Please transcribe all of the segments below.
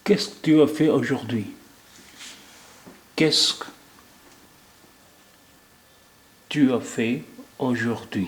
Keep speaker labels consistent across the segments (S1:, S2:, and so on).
S1: Qu'est-ce que tu as fait aujourd'hui? Qu'est-ce que tu as fait aujourd'hui?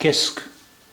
S1: qu'est-ce que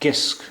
S1: qu'est-ce que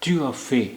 S1: tu as fait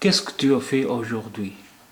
S1: qu'est-ce que tu as fait aujourd'hui?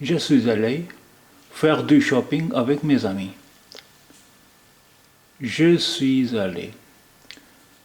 S1: Je suis allé faire du shopping avec mes amis. Je suis allé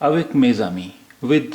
S1: avec mes amis with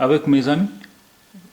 S1: avec mes amis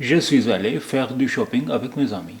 S1: je suis allé faire du shopping avec mes amis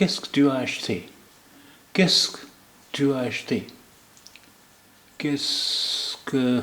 S1: Qu'est-ce que tu as acheté? Qu'est-ce que tu as acheté? Qu'est-ce que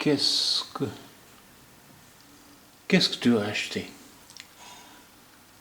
S1: qu'est-ce que tu as acheté?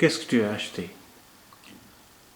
S1: Qu'est-ce que tu as acheté?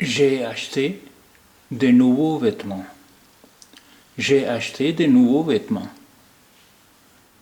S1: J'ai acheté de nouveaux vêtements. J'ai acheté de nouveaux vêtements.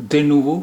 S1: De nouveau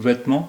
S1: vêtements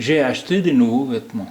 S1: J'ai acheté de nouveaux vêtements.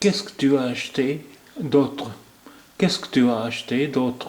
S1: Qu'est-ce que tu as acheté d'autre? Qu'est-ce que tu as acheté d'autre?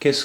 S1: Qu'est-ce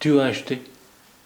S1: Tu as acheté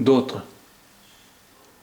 S1: d'autre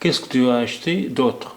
S1: Qu'est-ce que tu as acheté d'autre?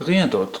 S1: Rien d'autre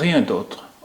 S1: Rien d'autre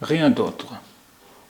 S1: Rien d'autre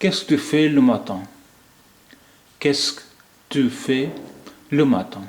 S1: Qu'est-ce que tu fais le matin? Qu'est-ce que tu fais le matin?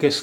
S1: qu'est-ce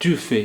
S1: tu fais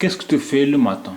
S1: Qu'est-ce que tu fais le matin?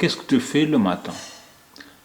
S1: Qu'est-ce que tu fais le matin?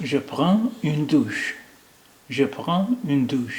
S1: Je prends une douche. Je prends une douche.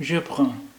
S1: Je prends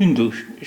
S1: Une douche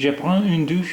S1: Je prends une douche.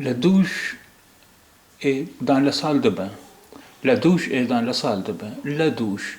S1: La douche est dans la salle de bain. La douche est dans la salle de bain. La douche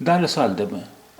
S1: dans la salle de bain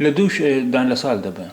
S1: La douche est dans la salle de bain.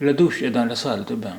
S1: La douche est dans la salle de bain.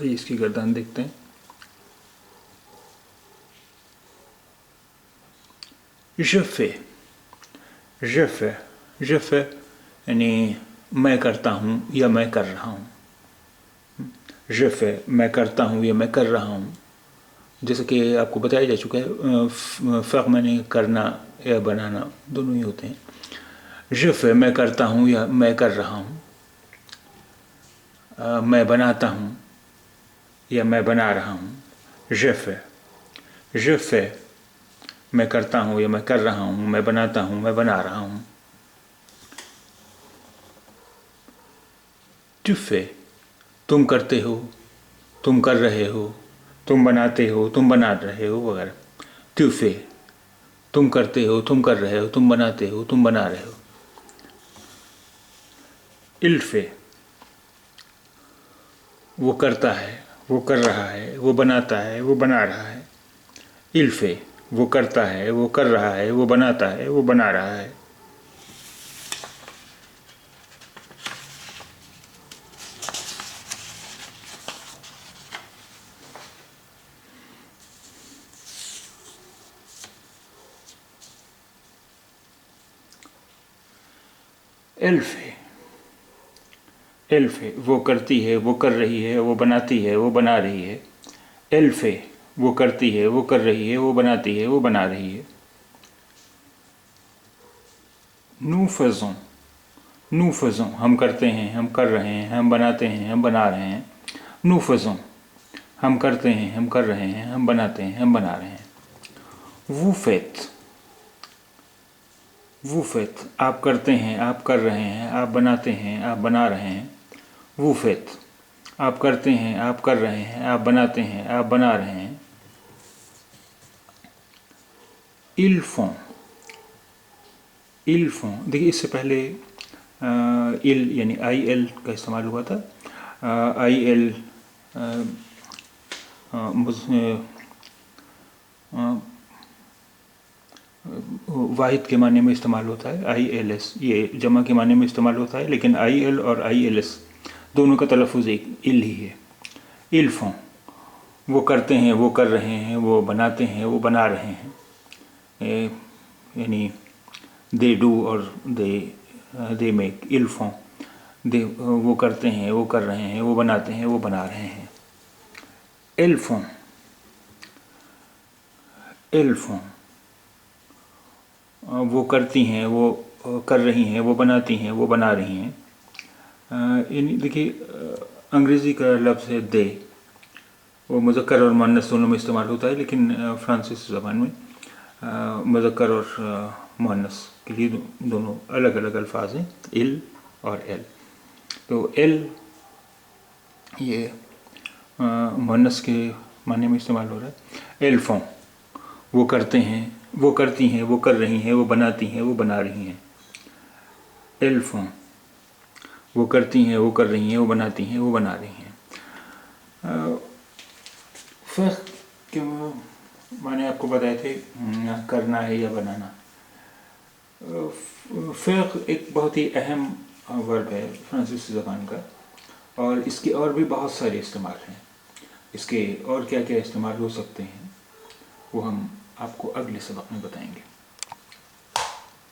S1: اس کی گردان دیکھتے ہیں. je fais یعنی میں کرتا ہوں یا میں کر رہا ہوں. je fais میں کرتا ہوں یا میں کر رہا ہوں. جیسے کہ آپ کو بتایا جا چکا ہے فرق میں نے کرنا یا بنانا دونوں ہی ہوتے ہیں. je fais میں کرتا ہوں یا میں کر رہا ہوں. میں بناتا ہوں یا میں بنا رہا ہوں. je fais میں کرتا ہوں یا میں کر رہا ہوں. میں بناتا ہوں میں بنا رہا ہوں. tu fais تم کرتے ہو تم کر رہے ہو تم بناتے ہو تم بنا رہے ہو وغیرہ. tu fais تم کرتے ہو تم کر رہے ہو تم بناتے ہو تم بنا رہے ہو. il fait وہ کرتا ہے وہ کر رہا ہے وہ بناتا ہے وہ بنا رہا ہے. il fait وہ کرتا ہے وہ کر رہا ہے وہ بناتا ہے وہ بنا رہا ہے. elle fait وہ کرتی ہے وہ کر رہی ہے وہ بناتی ہے وہ بنا رہی ہے. elle fait وہ کرتی ہے وہ کر رہی ہے وہ بناتی ہے وہ بنا رہی ہے. nous faisons ہم کرتے ہیں ہم کر رہے ہیں ہم بناتے ہیں ہم بنا رہے ہیں. nous faisons ہم کرتے ہیں ہم کر رہے ہیں ہم بناتے ہیں ہم بنا رہے ہیں. vous faites آپ کرتے ہیں آپ کر رہے ہیں آپ بناتے ہیں آپ بنا رہے ہیں. vous faites آپ کرتے ہیں آپ کر رہے ہیں آپ بناتے ہیں آپ بنا رہے ہیں. ils font دیکھیے اس سے پہلے il یعنی آئی ایل کا استعمال ہوا تھا. آئی ایل واحد کے معنی میں استعمال ہوتا ہے. آئی ایل ایس یہ جمع کے معنی میں استعمال ہوتا ہے لیکن آئی ایل اور آئی ایل ایس دونوں کا تلفظ ایک il ہی ہے. ils font وہ کرتے ہیں وہ کر رہے ہیں وہ بناتے ہیں وہ بنا رہے ہیں. یعنی they do اور they make. ils font وہ کرتے ہیں وہ کر رہے ہیں وہ بناتے ہیں وہ بنا رہے ہیں. elles font وہ کرتی ہیں وہ کر رہی ہیں وہ بناتی ہیں وہ بنا رہی ہیں. یعنی دیکھیے انگریزی کا لفظ ہے دے وہ مذکر اور مؤنث دونوں میں استعمال ہوتا ہے لیکن فرانسیسی زبان میں مذکر اور مؤنث کے لیے دونوں الگ الگ الفاظ ہیں il اور elle. تو elle یہ مؤنث کے معنی میں استعمال ہو رہا ہے. elles font وہ کرتے ہیں وہ کرتی ہیں وہ کر رہی ہیں وہ بناتی ہیں وہ بنا رہی ہیں. elles font وہ کرتی ہیں وہ کر رہی ہیں وہ بناتی ہیں وہ بنا رہی ہیں. فرق کے میں نے آپ کو بتائے تھے کرنا ہے یا بنانا. فرق ایک بہت ہی اہم ورب ہے فرانسیسی زبان کا اور اس کے اور بھی بہت سارے استعمال ہیں. اس کے اور کیا کیا استعمال ہو سکتے ہیں وہ ہم آپ کو اگلے سبق میں بتائیں گے.